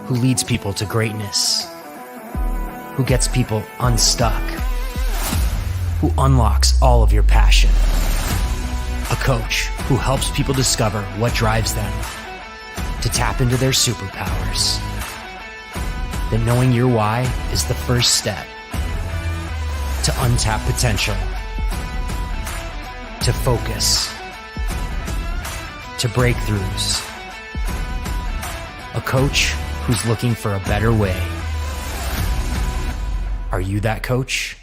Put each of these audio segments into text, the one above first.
who leads people to greatness, who gets people unstuck, who unlocks all of your passion. A coach who helps people discover what drives them, to tap into their superpowers. That knowing your why is the first step to untap potential, to focus, to breakthroughs. A coach who's looking for a better way. Are you that coach?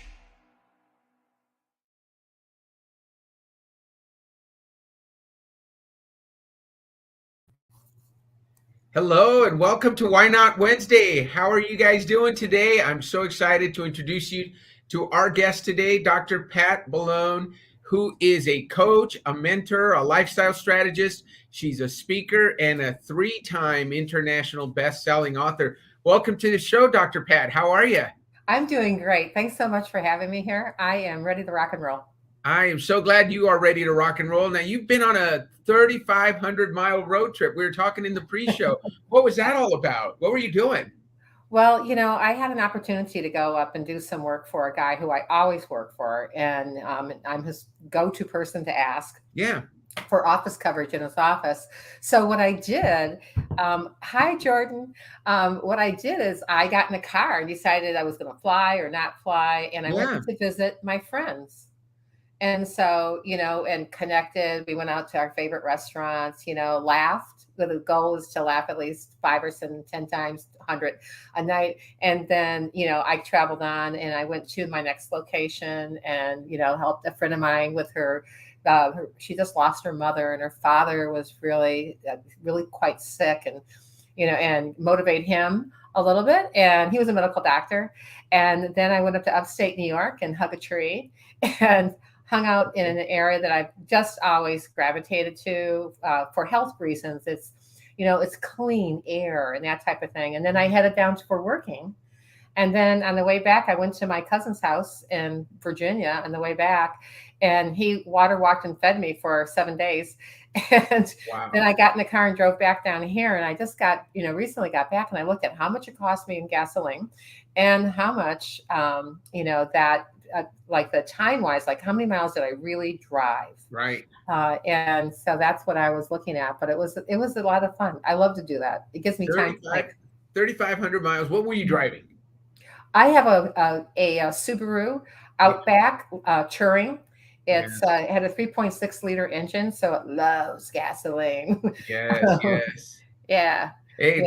Hello and welcome to Why Not Wednesday. How are you guys doing today? I'm so excited to introduce you to our guest today, Dr. Pat Boulogne, who is a coach, a mentor, a lifestyle strategist. She's a speaker and a 3-time international best-selling author. Welcome to the show, Dr. Pat. How are you? I'm doing great. Thanks so much for having me here. I am ready to rock and roll. I am so glad you are ready to rock and roll. Now, you've been on a 3,500-mile road trip. We were talking in the pre-show. What was that all about? What were you doing? Well, I had an opportunity to go up and do some work for a guy who I always work for, and I'm his go-to person to ask. Yeah. For office coverage in his office. So what I did, hi, Jordan. What I did is I got in a car and decided I was going to fly or not fly, and I went to visit my friends. And so, and connected. We went out to our favorite restaurants, laughed. The goal is to laugh at least 5 or 10 times, 100 a night. And then, I traveled on and I went to my next location and, helped a friend of mine with her. She just lost her mother and her father was really quite sick, and, and motivate him a little bit. And he was a medical doctor. And then I went up to upstate New York and hug a tree and hung out in an area that I've just always gravitated to for health reasons. It's, it's clean air and that type of thing. And then I headed down for working. And then on the way back, I went to my cousin's house in Virginia on the way back, and he water walked and fed me for 7 days. And then I got in the car and drove back down here. And I just recently got back and I looked at how much it cost me in gasoline and how much, like the time wise, like how many miles did I really drive? Right. And so that's what I was looking at, but it was a lot of fun. I love to do that. It gives me time. 3,500 miles. What were you driving? I have a Subaru Outback Touring. It had a 3.6 liter engine, so it loves gasoline. Yes. Yeah. Hey,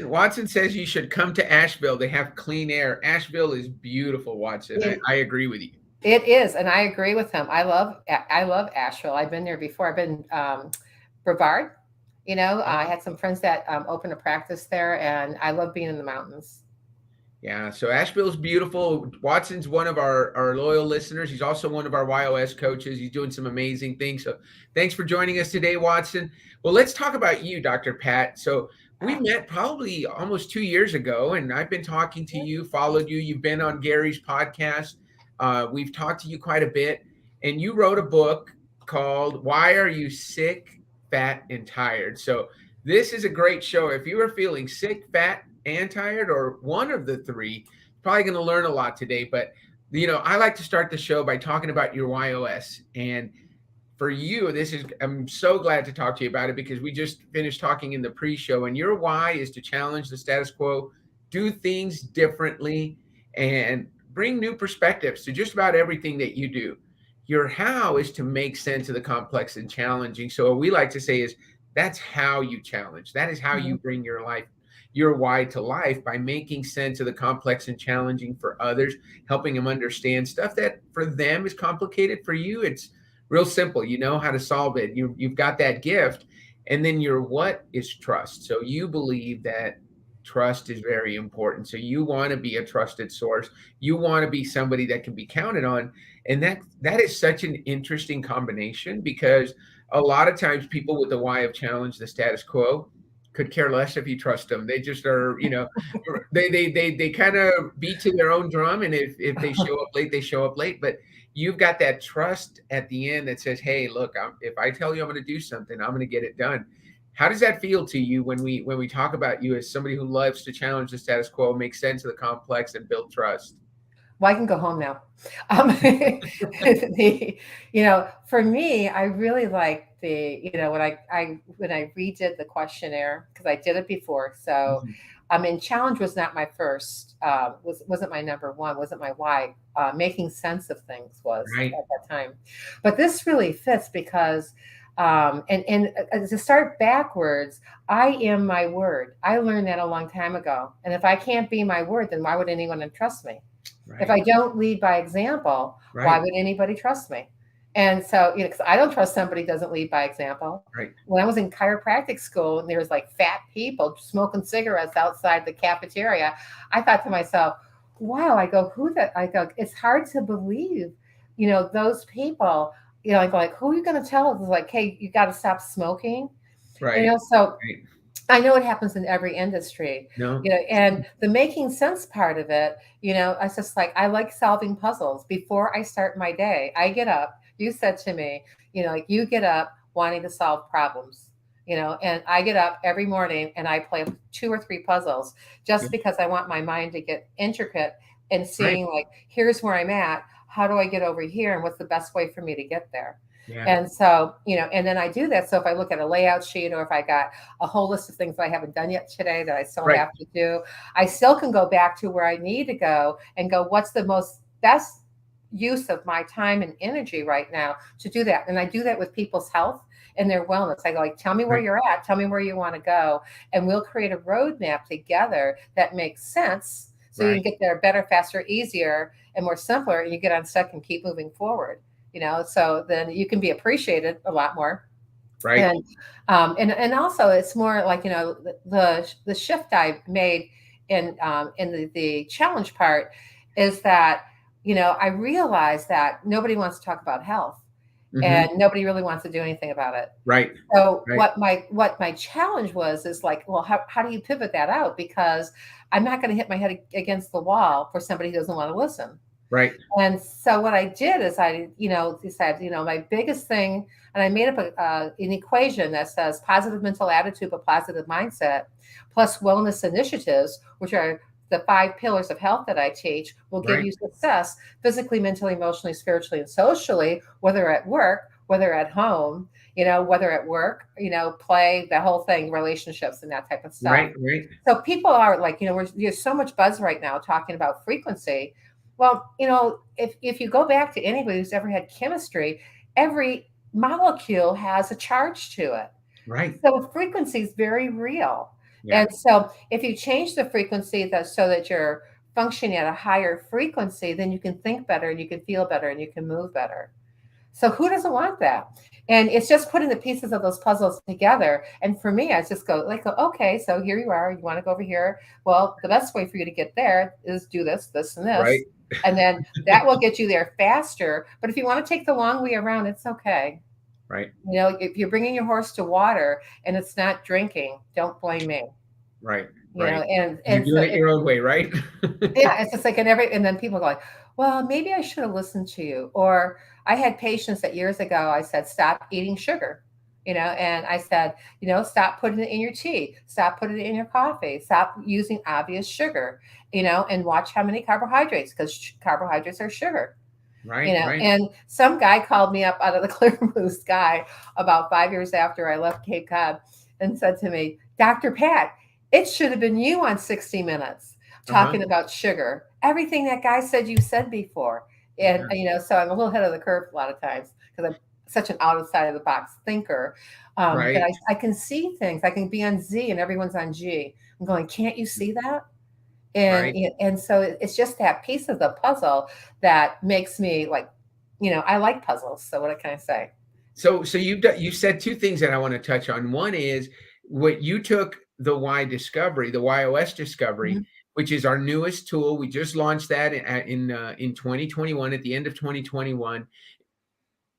Watson says you should come to Asheville. They have clean air. Asheville is beautiful, Watson. I agree with you. It is, and I agree with him. I love Asheville. I've been there before. I've been Brevard. I had some friends that opened a practice there, and I love being in the mountains. Yeah, so Asheville's beautiful. Watson's one of our loyal listeners. He's also one of our WHY.os coaches. He's doing some amazing things. So thanks for joining us today, Watson. Well, let's talk about you, Dr. Pat. So we met probably almost 2 years ago, and I've been talking to you, followed you. You've been on Gary's podcast. We've talked to you quite a bit, and you wrote a book called Why Are You Sick, Fat, and Tired? So this is a great show. If you are feeling sick, fat, and tired, or one of the three, probably going to learn a lot today. But, I like to start the show by talking about your WHY.os. And for you, I'm so glad to talk to you about it because we just finished talking in the pre-show, and your why is to challenge the status quo, do things differently, and bring new perspectives to just about everything that you do. Your how is to make sense of the complex and challenging. So what we like to say is that's how you challenge. That is how you bring your why to life, by making sense of the complex and challenging for others, helping them understand stuff that for them is complicated. For you, it's real simple. You know how to solve it. You've got that gift. And then your what is trust. So you believe that trust is very important. So you want to be a trusted source. You want to be somebody that can be counted on. And that is such an interesting combination, because a lot of times people with the why of challenge the status quo could care less if you trust them. They just are, they kind of beat to their own drum. And if they show up late, they show up late. But you've got that trust at the end that says, hey, look, if I tell you I'm going to do something, I'm going to get it done. How does that feel to you when we talk about you as somebody who loves to challenge the status quo, make sense of the complex, and build trust? Well, I can go home now. For me, I really like when I redid the questionnaire, because I did it before. So, Mhm. challenge was not my first, wasn't my number one, wasn't my why. Making sense of things was Right. at that time, but this really fits because, to start backwards, I am my word. I learned that a long time ago, and if I can't be my word, then why would anyone trust me? If Right. I don't lead by example, why Right. would anybody trust me? And so, because I don't trust somebody who doesn't lead by example. Right. When I was in chiropractic school and there was like fat people smoking cigarettes outside the cafeteria, I thought to myself, wow, I go, it's hard to believe, those people, like who are you going to tell? It's like, hey, you got to stop smoking. Right. So Right. I know it happens in every industry, No. and the making sense part of it, I was just like, I like solving puzzles. Before I start my day, I get up. You said to me, like you get up wanting to solve problems, and I get up every morning and I play 2 or 3 puzzles Yeah. just because I want my mind to get intricate and Right. seeing like, here's where I'm at. How do I get over here? And what's the best way for me to get there? Yeah. And so, and then I do that. So if I look at a layout sheet or if I got a whole list of things that I haven't done yet today that I still Right. have to do, I still can go back to where I need to go and go, what's the most best use of my time and energy right now to do that? And I do that with people's health and their wellness. I go like, tell me where Right. you're at, tell me where you want to go. And we'll create a roadmap together that makes sense. So you Right. can get there better, faster, easier, and more simpler, and you get unstuck and keep moving forward. So then you can be appreciated a lot more. Right. And also it's more like, the shift I made in the challenge part is that, I realized that nobody wants to talk about health Hmm. and nobody really wants to do anything about it. Right. So Right. what my challenge was is like, well, how do you pivot that out? Because I'm not going to hit my head against the wall for somebody who doesn't want to listen. Right. And so what I did is I, decided, my biggest thing, and I made up an equation that says positive mental attitude, but positive mindset, plus wellness initiatives, which are the 5 pillars of health that I teach, will give Right. you success physically, mentally, emotionally, spiritually, and socially, whether at work, whether at home, whether at work, play, the whole thing, relationships and that type of stuff. Right. Right. So people are like, there's so much buzz right now talking about frequency. Well, if you go back to anybody who's ever had chemistry, every molecule has a charge to it. Right. So frequency is very real. Yeah. And so if you change the frequency so that you're functioning at a higher frequency, then you can think better and you can feel better and you can move better. So who doesn't want that? And it's just putting the pieces of those puzzles together. And for me, I just go like, okay, so here you are. You want to go over here. Well, the best way for you to get there is do this, this, and Right. this. And then that will get you there faster. But if you want to take the long way around, it's okay. Right. If you're bringing your horse to water and it's not drinking, don't blame me. Right. You know, Right. and You're and so doing it your own way, right? yeah, it's just like, and then people go like, well, maybe I should have listened to you. Or I had patients that years ago, I said, stop eating sugar, and I said, stop putting it in your tea, stop putting it in your coffee, stop using obvious sugar, and watch how many carbohydrates, because carbohydrates are sugar. Right. Right. And some guy called me up out of the clear blue sky about 5 years after I left Cape Cod and said to me, Dr. Pat, it should have been you on 60 Minutes Uh-huh. talking about sugar. Everything that guy said you said before. And, Yeah. so I'm a little ahead of the curve a lot of times because I'm such an outside of the box thinker, that Right. I can see things. I can be on Z and everyone's on G. I'm going, can't you see that? And Right. and so it's just that piece of the puzzle that makes me like, I like puzzles. So what can I say? So you said two things that I want to touch on. One is what you took the Y discovery, the WHY.os Mhm. discovery, which is our newest tool. We just launched that in 2021, at the end of 2021,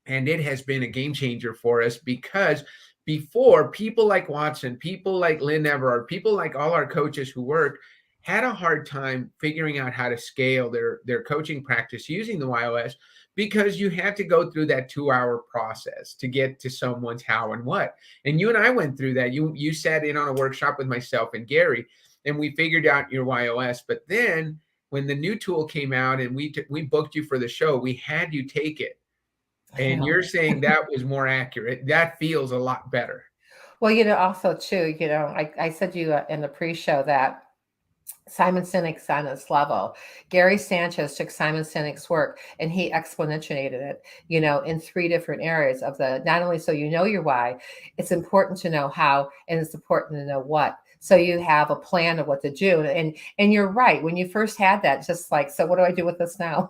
and it has been a game changer for us because before, people like Watson, people like Lynn Everard, people like all our coaches who work had a hard time figuring out how to scale their coaching practice using the YOS because you had to go through that 2-hour process to get to someone's how and what. And you and I went through that. You sat in on a workshop with myself and Gary, and we figured out your WHY.os. But then when the new tool came out and we booked you for the show, we had you take it. And Yeah. you're saying that was more accurate. That feels a lot better. Well, also too, I said to you in the pre-show that Simon Sinek's on this level. Gary Sanchez took Simon Sinek's work and he exponentiated it, in 3 different areas of not only so you know your why, it's important to know how, and it's important to know what. So you have a plan of what to do. And you're right. When you first had that, just like, so what do I do with this now?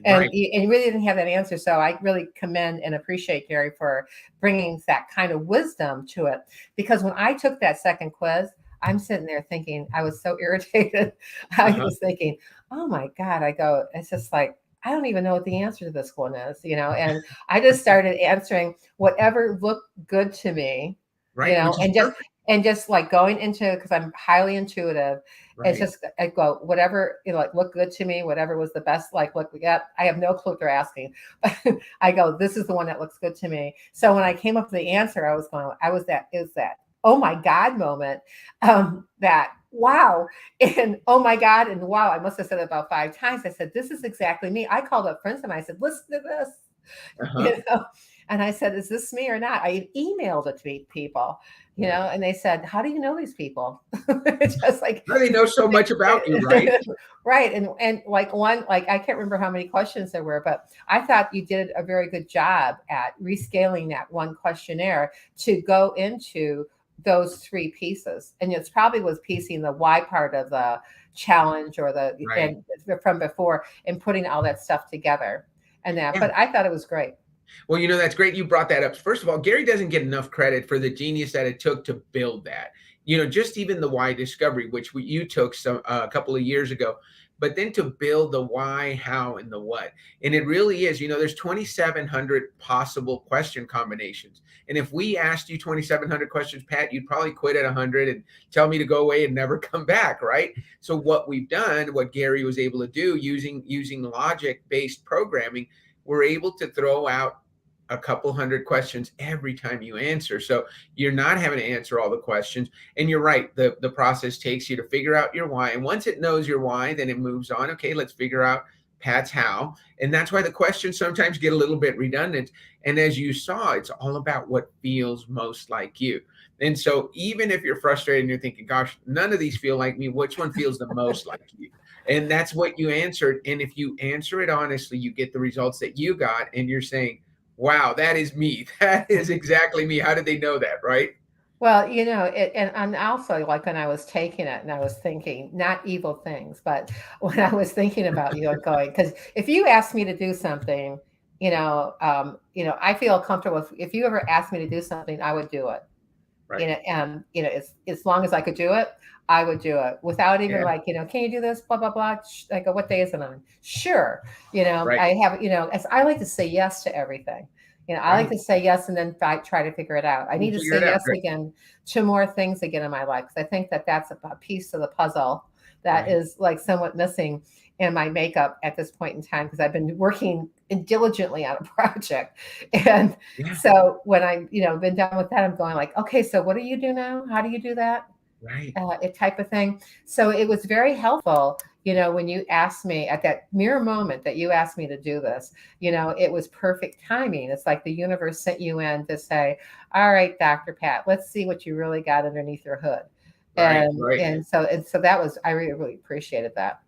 and, Right. you, and you really didn't have that answer. So I really commend and appreciate Gary for bringing that kind of wisdom to it. Because when I took that second quiz, I'm sitting there thinking, I was so irritated. I was thinking, oh my God, it's just like, I don't even know what the answer to this one is, and I just started answering whatever looked good to me, Right. Which is perfect. and just like going into, because I'm highly intuitive. It's Right. just, I go, whatever, like looked good to me, whatever was the best, like what we got. I have no clue what they're asking, but I go, this is the one that looks good to me. So when I came up with the answer, it was that oh my God moment, that wow, and oh my God, and wow, I must have said it about 5 times. I said, this is exactly me. I called up friends of mine. I said, listen to this, and I said, is this me or not? I emailed it to people, and they said, how do you know these people? Just like, they know so much about you, right? Right. And like I can't remember how many questions there were, but I thought you did a very good job at rescaling that one questionnaire to go into those 3 pieces. And it's probably was piecing the why part of the challenge or Right. and from before and putting all that stuff together and that, but I thought it was great. Well, that's great you brought that up. First of all, Gary doesn't get enough credit for the genius that it took to build that. Just even the why discovery, which you took a couple of years ago, but then to build the why, how, and the what. And it really is, there's 2,700 possible question combinations. And if we asked you 2,700 questions, Pat, you'd probably quit at 100 and tell me to go away and never come back, right? So what we've done, what Gary was able to do using logic-based programming, we're able to throw out a couple hundred questions every time you answer. So you're not having to answer all the questions. And you're right. The process takes you to figure out your why. And once it knows your why, then it moves on. Okay, let's figure out Pat's how. And that's why the questions sometimes get a little bit redundant. And as you saw, it's all about what feels most like you. And so even if you're frustrated and you're thinking, gosh, none of these feel like me, which one feels the most like you? And that's what you answered. And if you answer it honestly, you get the results that you got. And you're saying, wow, that is me. That is exactly me. How did they know that, right? Well, and also like when I was taking it and I was thinking, not evil things, but when I was thinking about you and going, because if you asked me to do something, I feel comfortable. If you ever asked me to do something, I would do it. Right. As long as I could do it, I would do it without even can you do this? Blah, blah, blah. I go, what day is it on? Sure. Right. I have, as I like to say yes to everything. I like to say yes and then try to figure it out. I need to say yes again to more things again in my life. Because I think that's a piece of the puzzle that is like somewhat missing in my makeup at this point in time, because I've been working diligently on a project. And so when I've, been done with that, I'm going like, okay, so what do you do now? How do you do that? Right. Type of thing. So it was very helpful, when you asked me at that mere moment that you asked me to do this, it was perfect timing. It's like the universe sent you in to say, all right, Dr. Pat, let's see what you really got underneath your hood. And so that was, I really, really appreciated that.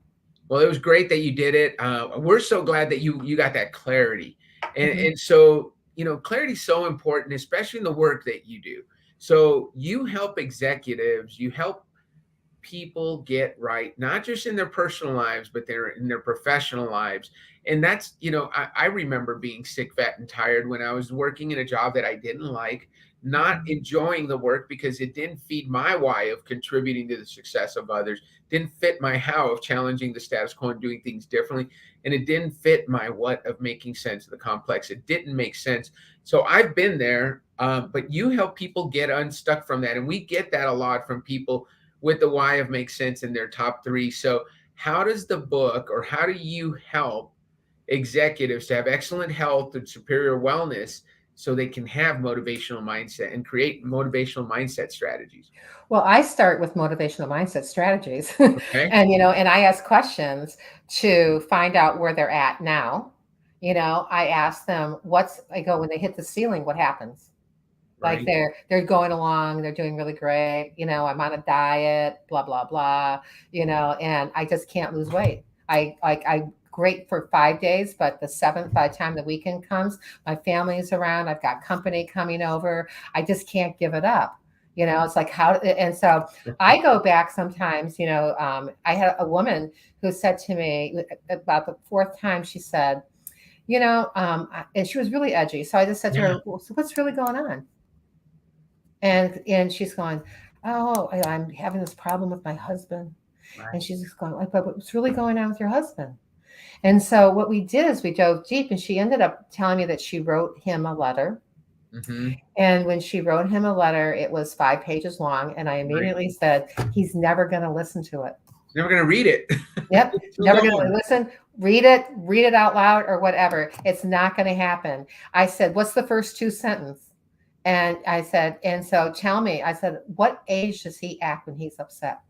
Well, it was great that you did it. We're so glad that you got that clarity. And so, clarity is so important, especially in the work that you do. So you help executives, you help people get right, not just in their personal lives, but in their professional lives. And that's, I remember being sick, fat, and tired when I was working in a job that I didn't like, not enjoying the work because it didn't feed my why of contributing to the success of others, didn't fit my how of challenging the status quo and doing things differently. And it didn't fit my what of making sense of the complex. It didn't make sense. So I've been there, but you help people get unstuck from that. And we get that a lot from people with the why of make sense in their top 3. So how does the book, or how do you help executives to have excellent health and superior wellness so they can have motivational mindset and create motivational mindset strategies? Well, I start with motivational mindset strategies Okay. and I ask questions to find out where they're at now. I ask them I go, when they hit the ceiling, what happens? Like Right. they're going along, they're doing really great. I'm on a diet, blah, blah, blah, and I just can't lose weight. I great for 5 days, but the seventh, by the time the weekend comes, my family's around, I've got company coming over. I just can't give it up. It's like and so I go back sometimes, I had a woman who said to me about the fourth time, she said, and she was really edgy. So I just said to Yeah. her, well, so what's really going on? And she's going, oh, I'm having this problem with my husband. And Right. she's just going, like, but what's really going on with your husband? And so what we did is we dove deep, and she ended up telling me that she wrote him a letter. Mm-hmm. And when she wrote him a letter, it was 5 pages long. And I Right. immediately said, he's never going to listen to it. Never going to read it. Yep. It's too Never going to long. listen, read it out loud or whatever. It's not going to happen. I said, what's the first 2 sentences? And I said, and so tell me, I said, what age does he act when he's upset?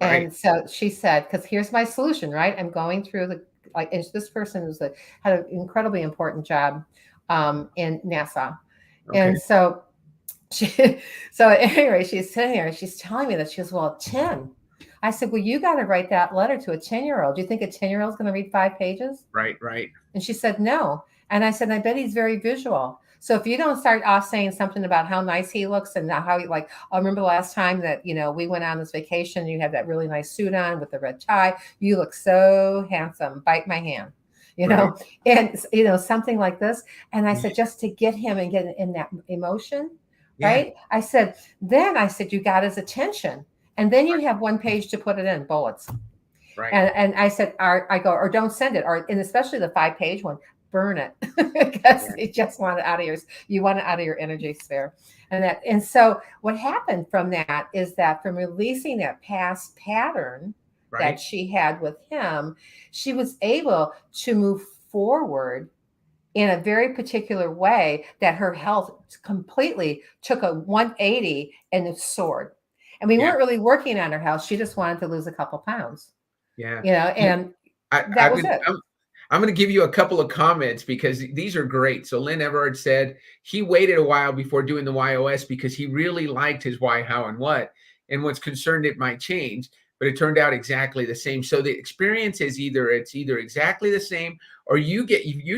Right. And so she said, because here's my solution, right? I'm going through and this person had an incredibly important job in NASA. Okay. And so so anyway, she's sitting there and she's telling me that she goes, well, 10. I said, well, you got to write that letter to a 10-year-old. Do you think a 10-year-old is going to read 5 pages? Right. Right. And she said, no. And I said, I bet he's very visual. So if you don't start off saying something about how nice he looks and how he, like, I remember the last time that, we went on this vacation, you had that really nice suit on with the red tie. You look so handsome. Bite my hand, Right. and, something like this. And I said, just to get him and get in that emotion, Yeah. right? I said, you got his attention. And then you have 1 page to put it in, bullets. Right. And I said, I go, or don't send it, and especially the 5-page one, burn it, because you just want it out of your energy sphere. And so what happened from that is that from releasing that past pattern Right. that she had with him, she was able to move forward in a very particular way that her health completely took a 180 and it soared. And we weren't really working on her health. She just wanted to lose a couple pounds. Yeah. And that was it. I'm going to give you a couple of comments because these are great. So Lynn Everard said he waited a while before doing the WHY.os because he really liked his why, how, and what, and was concerned it might change, but it turned out exactly the same. So the experience is either exactly the same, or you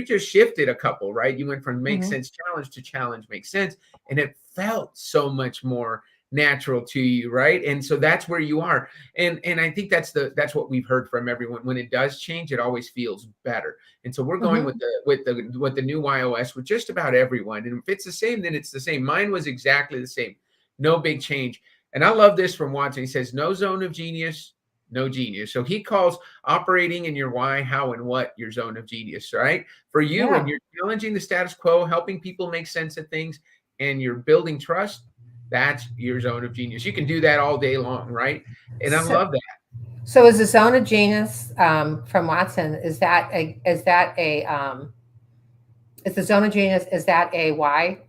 just shifted a couple, right? You went from make sense challenge to challenge make sense, and it felt so much more natural to you, right? And so that's where you are. And I think that's what we've heard from everyone. When it does change, it always feels better. And so we're going with the new WHY.os with just about everyone. And if it's the same, then it's the same. Mine was exactly the same. No big change. And I love this from Watson. He says, no zone of genius, no genius. So he calls operating in your why, how, and what your zone of genius, right? For you, when you're challenging the status quo, helping people make sense of things, and you're building trust, that's your zone of genius. You can do that all day long, right? And I love that. So is the zone of genius from Watson, is the zone of genius, is that a why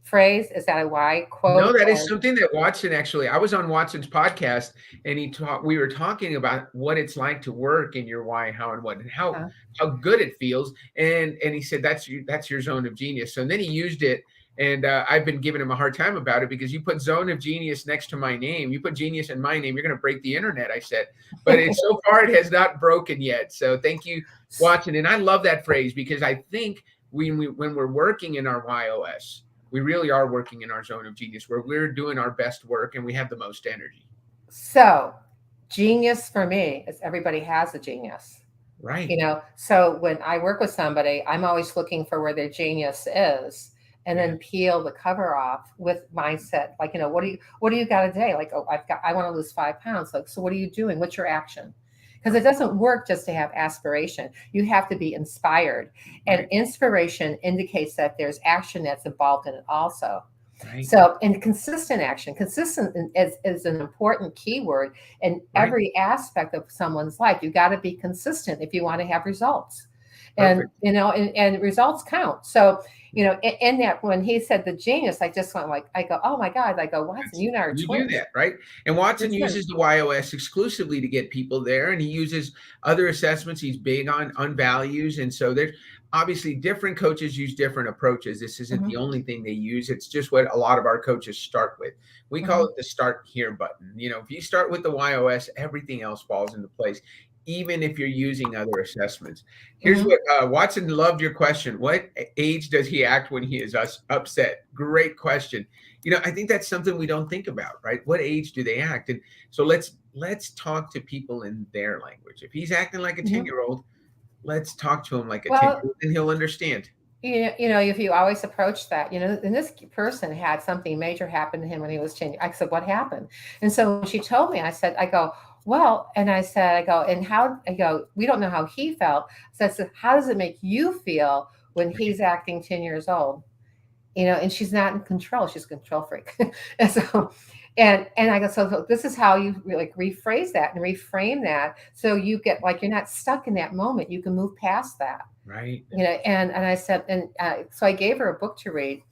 phrase? Is that a why quote? No, that is something that Watson actually, I was on Watson's podcast and we were talking about what it's like to work in your why, how, and what, and how good it feels. And he said, that's your zone of genius. So and then he used it. And I've been giving him a hard time about it because you put zone of genius next to my name. You put genius in my name, you're going to break the internet, I said. But so far it has not broken yet. So thank you, Watson. And I love that phrase because I think when we're working in our WHY.os, we really are working in our zone of genius where we're doing our best work and we have the most energy. So genius for me is everybody has a genius. Right. So when I work with somebody, I'm always looking for where their genius is. And then peel the cover off with mindset. Like, what do you got today? Like, oh, I want to lose 5 pounds. Like, so what are you doing? What's your action? Because it doesn't work just to have aspiration. You have to be inspired. And inspiration indicates that there's action that's involved in it also. Right. So, and consistent action, consistent is an important keyword in every aspect of someone's life. You got to be consistent if you want to have results. And, Perfect. and results count. So, in that, when he said the genius, I just went like, I go, oh my God, I go, Watson, you and I are You do twins. that, right? And Watson We're twins. uses the YOS exclusively to get people there, and he uses other assessments. He's big on values, and so there's obviously different coaches use different approaches. This isn't the Hmm. only thing they use. It's just what a lot of our coaches start with. We call Hmm. it the start here button. If you start with the YOS, everything else falls into place, even if you're using other assessments. Here's Hmm. what Watson loved your question. What age does he act when he is upset? Great question. I think that's something we don't think about, right? What age do they act? And so let's talk to people in their language. If he's acting like a Hmm. 10-year-old, let's talk to him like a Well, 10-year-old and he'll understand. if you always approach that, and this person had something major happen to him when he was 10. I said, what happened? And so when she told me, I go, well, and I go, and how, I go, we don't know how he felt. So I said, how does it make you feel when he's acting 10 years old? And she's not in control. She's a control freak. And so, and I go, so this is how you like rephrase that and reframe that. So you get like, you're not stuck in that moment. You can move past that. Right. And I said, and so I gave her a book to read.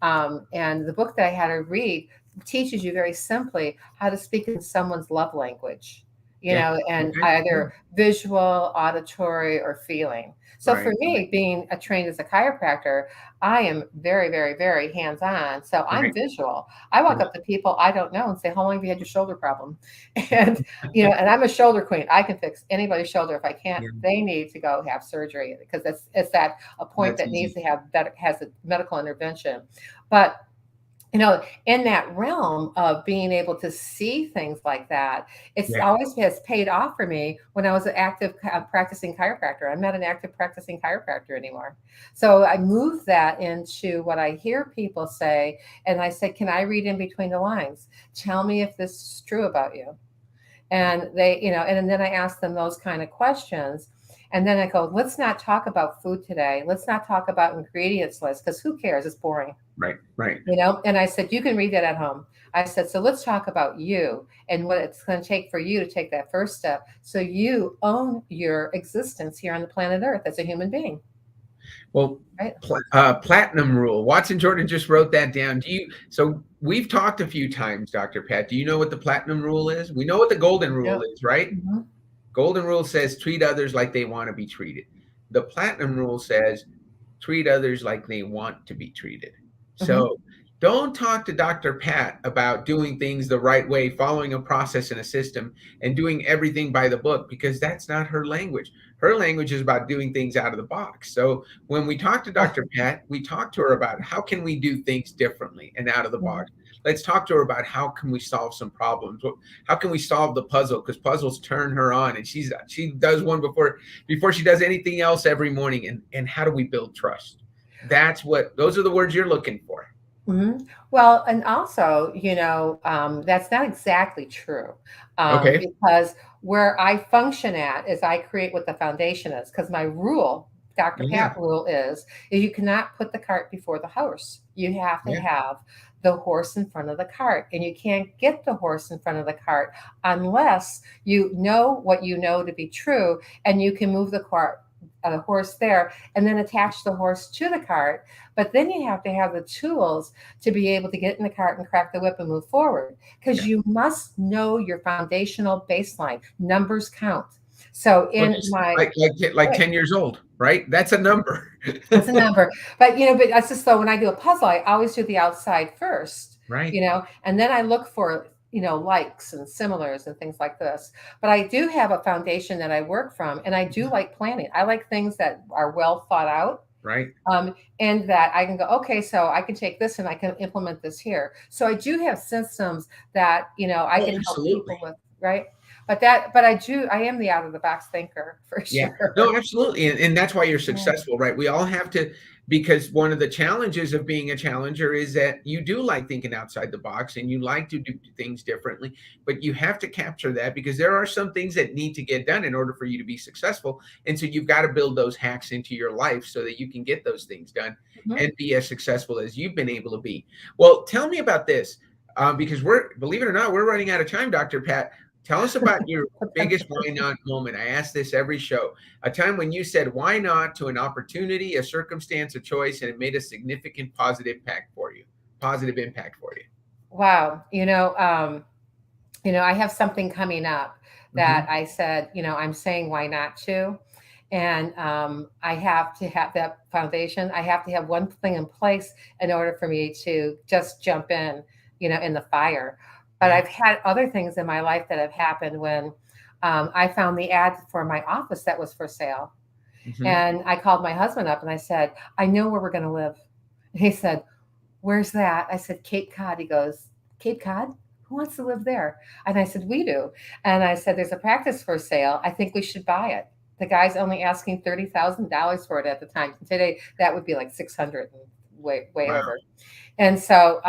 And the book that I had her read teaches you very simply how to speak in someone's love language, Yeah. and Okay. either visual, auditory, or feeling. So for Right. me, being trained as a chiropractor, I am very, very, very hands-on. So I'm Right. visual. I walk Right. up to people I don't know and say, how long have you had your shoulder problem? And and I'm a shoulder queen. I can fix anybody's shoulder. If I can't, Yeah. they need to go have surgery because it's that a point That's that needs easy. to have that has a medical intervention. But in that realm of being able to see things like that, it's Yeah. always has paid off for me when I was an active practicing chiropractor. I'm not an active practicing chiropractor anymore. So I moved that into what I hear people say. And I said, can I read in between the lines? Tell me if this is true about you. And they, and then I ask them those kind of questions. And then I go, let's not talk about food today. Let's not talk about ingredients list because who cares? It's boring. Right. Right. And I said, you can read that at home. I said, so let's talk about you and what it's going to take for you to take that first step so you own your existence here on the planet Earth as a human being. Well, Right. platinum rule. Watson Jordan just wrote that down. So we've talked a few times, Dr. Pat. Do you know what the platinum rule is? We know what the golden rule Yep. is, right? Mm-hmm. Golden rule says treat others like they want to be treated. The platinum rule says treat others like they want to be treated. Mm-hmm. So don't talk to Dr. Pat about doing things the right way, following a process and a system, and doing everything by the book because that's not her language. Her language is about doing things out of the box. So when we talk to Dr. Pat, we talk to her about how can we do things differently and out of the box. Let's talk to her about how can we solve some problems. How can we solve the puzzle? Because puzzles turn her on, and she does one before she does anything else every morning. And how do we build trust? Those are the words you're looking for. Mm-hmm. Well, and also, that's not exactly true Okay. because where I function at is I create what the foundation is because my rule, Dr. Yeah. Pat rule is you cannot put the cart before the horse. You have to Yeah. have the horse in front of the cart, and you can't get the horse in front of the cart unless you know what you know to be true, and you can move the cart. The horse there and then attach the horse to the cart, but then you have to have the tools to be able to get in the cart and crack the whip and move forward because you must know your foundational baseline. Numbers count. So Well, in just my like 10 years old, right? That's a number. it's a number, but but that's just so when I do a puzzle, I always do the outside first, Right. and then I look for likes and similars and things like this. But I do have a foundation that I work from, and I do like planning. I like things that are well thought out. Right. And that I can go, okay, so I can take this and I can implement this here. So I do have systems that I can help people with, right? But I am the out of the box thinker for Yeah. sure. No, absolutely. And that's why you're successful, right? We all have to, because one of the challenges of being a challenger is that you do like thinking outside the box and you like to do things differently, but you have to capture that because there are some things that need to get done in order for you to be successful. And so you've got to build those hacks into your life so that you can get those things done and be as successful as you've been able to be. Well, tell me about this because believe it or not, we're running out of time, Dr. Pat. Tell us about your biggest why not moment. I ask this every show. A time when you said why not to an opportunity, a circumstance, a choice, and it made a significant positive impact for you. Positive impact for you. Wow. I have something coming up that I said, I'm saying why not to. And I have to have that foundation. I have to have one thing in place in order for me to just jump in the fire. But Yeah. I've had other things in my life that have happened when I found the ad for my office that was for sale. Mhm. And I called my husband up and I said, I know where we're going to live. And he said, where's that? I said, Cape Cod. He goes, Cape Cod? Who wants to live there? And I said, we do. And I said, there's a practice for sale. I think we should buy it. The guy's only asking $30,000 for it at the time. Today, that would be like 600 and way Wow. over. And so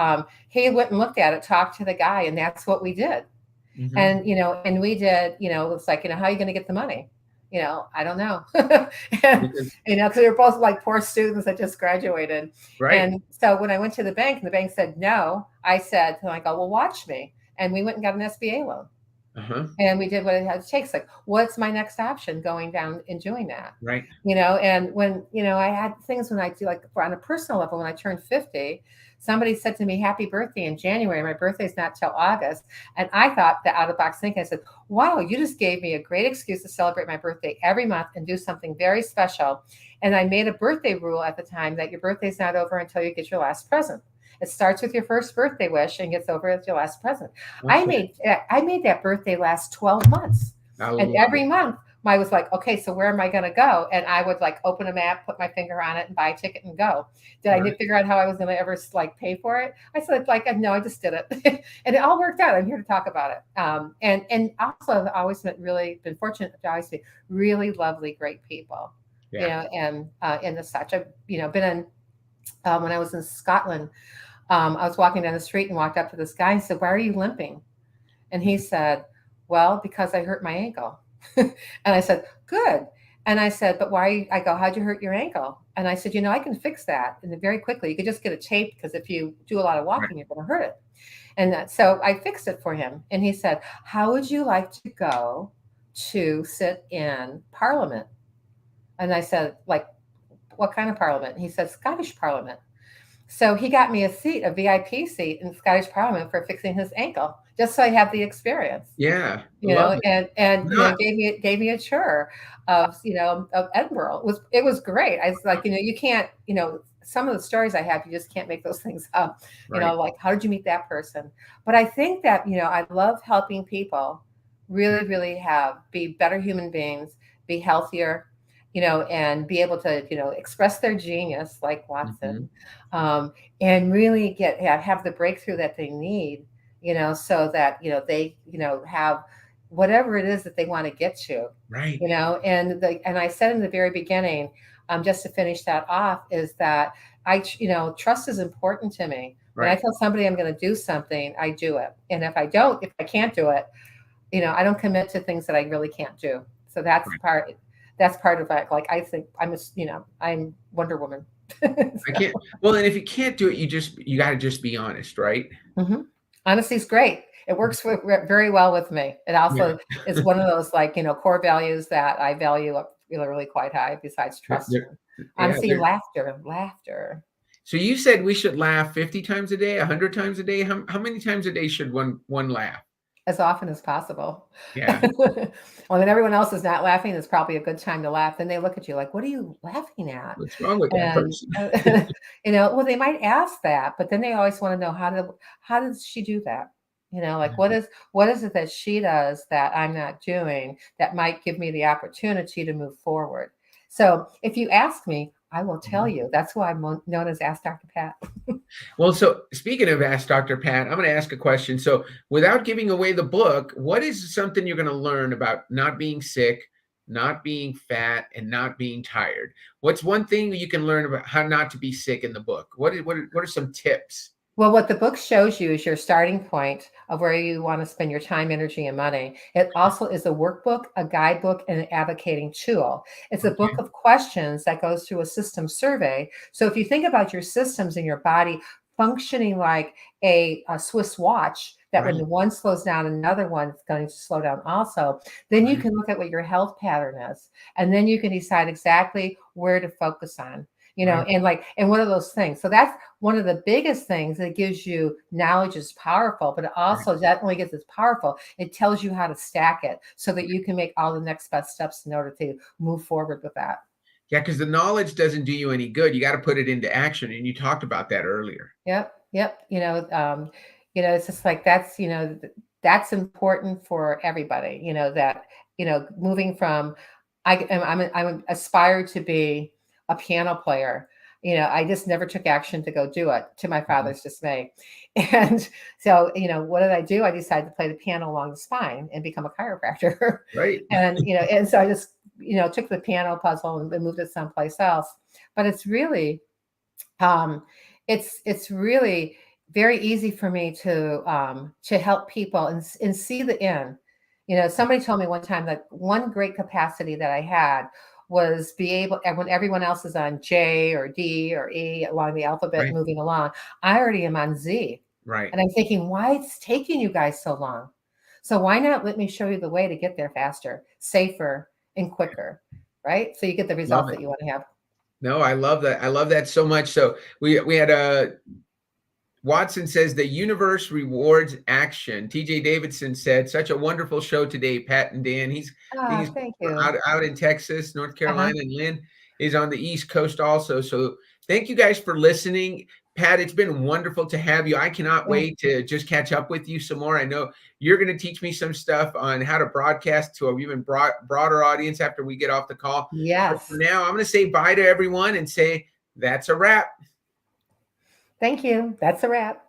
he went and looked at it, talked to the guy, and that's what we did. Mhm. And we did, it's like, how are you going to get the money? I don't know. And, Because- because they were both like poor students that just graduated. Right. And so when I went to the bank and the bank said no, I said, and I go, well, watch me. And we went and got an SBA loan. Uh-huh. And we did what it had to take. It's like, what's my next option going down and doing that? Right. And when, I had things when I do, like on a personal level, when I turned 50, somebody said to me, happy birthday in January. My birthday's not till August. And I thought that out of the box thinking, I said, wow, you just gave me a great excuse to celebrate my birthday every month and do something very special. And I made a birthday rule at the time that your birthday's not over until you get your last present. It starts with your first birthday wish and gets over with your last present. Okay. I made that birthday last 12 months. I And love every it. month I was like, okay, so where am I going to go? And I would like open a map, put my finger on it and buy a ticket and go. Did I Right. figure out how I was going to ever like pay for it? I said, like, no, I just did it. And it all worked out. I'm here to talk about it. And also I've always been fortunate to always be really lovely, great people, Yeah. and the such. I've, been in, when I was in Scotland, I was walking down the street and walked up to this guy and said, why are you limping? And he said, well, because I hurt my ankle. And I said, good. And I said, but why? I go, how'd you hurt your ankle? And I said, I can fix that. And very quickly, you could just get a tape because if you do a lot of walking, you're going to hurt it. And so I fixed it for him. And he said, how would you like to go to sit in Parliament? And I said, like, what kind of Parliament? And he said, Scottish Parliament. So he got me a VIP seat in Scottish Parliament for fixing his ankle, just so I have the experience. Yeah. Love it. And Not- gave me a tour of of Edinburgh. It was great. I was like, you can't, some of the stories I have, you just can't make those things up. Right. Like, how did you meet that person? But I think that I love helping people really, really be better human beings, be healthier, and be able to, express their genius like Watson, and really have the breakthrough that they need, so that, they, have whatever it is that they want to get to, Right. and I said in the very beginning, just to finish that off, is that trust is important to me. When I Right. tell somebody I'm going to do something, I do it. And if I can't do it, I don't commit to things that I really can't do. So that's Right. part of it. Like, I think I'm Wonder Woman. I can't. Well, and if you can't do it, you got to just be honest, right? Mm-hmm. Honesty is great. It works very well with me. It also is one of those core values that I value really quite high. Besides trust, honesty, and laughter. So you said we should laugh 50 times a day, 100 times a day. How many times a day should one laugh? As often as possible. Yeah. Well, then everyone else is not laughing. It's probably a good time to laugh. Then they look at you like, what are you laughing at? What's wrong with that person? Well, they might ask that, but then they always want to know how does she do that? Like, what is it that she does that I'm not doing that might give me the opportunity to move forward? So if you ask me, I will tell you. That's why I'm known as Ask Dr. Pat. Well, so speaking of Ask Dr. Pat, I'm going to ask a question. So without giving away the book, what is something you're going to learn about not being sick, not being fat, and not being tired? What's one thing you can learn about how not to be sick in the book? What are some tips? Well, what the book shows you is your starting point of where you want to spend your time, energy, and money. It also is a workbook, a guidebook, and an advocating tool. It's a book of questions that goes through a system survey. So if you think about your systems in your body functioning like a Swiss watch, that Right. when one slows down, another one's going to slow down also. Then you Right. can look at what your health pattern is, and then you can decide exactly where to focus on, Right. and one of those things. So that's one of the biggest things that gives you knowledge is powerful, but it Right. also that only gets as powerful. It tells you how to stack it so that you can make all the next best steps in order to move forward with that. Yeah, because the knowledge doesn't do you any good. You got to put it into action. And you talked about that earlier. Yep, yep. It's just like that's important for everybody. That moving from I'm aspired to be a piano player. I just never took action to go do it, to my Mhm. father's dismay. And so, what did I do? I decided to play the piano along the spine and become a chiropractor. Right. And so I just took the piano puzzle and moved it someplace else. But it's really um, it's really very easy for me to help people and see the end. Somebody told me one time that one great capacity that I had was be able, and when everyone else is on J or D or E along the alphabet Right. moving along, I already am on Z. Right. And I'm thinking, why it's taking you guys so long? So why not let me show you the way to get there faster, safer, and quicker, right? So you get the Love results it. that you want to have. No, I love that. I love that so much. So we had a Watson says the universe rewards action. TJ Davidson said, such a wonderful show today, Pat and Dan. He's Thank you. out in Texas, North Uh-huh. Carolina, and Lynn is on the East Coast also. So thank you guys for listening. Pat, it's been wonderful to have you. I cannot Yeah. wait to just catch up with you some more. I know you're going to teach me some stuff on how to broadcast to an even broader audience after we get off the call. But for Yes. now, I'm going to say bye to everyone and say that's a wrap. Thank you. That's a wrap.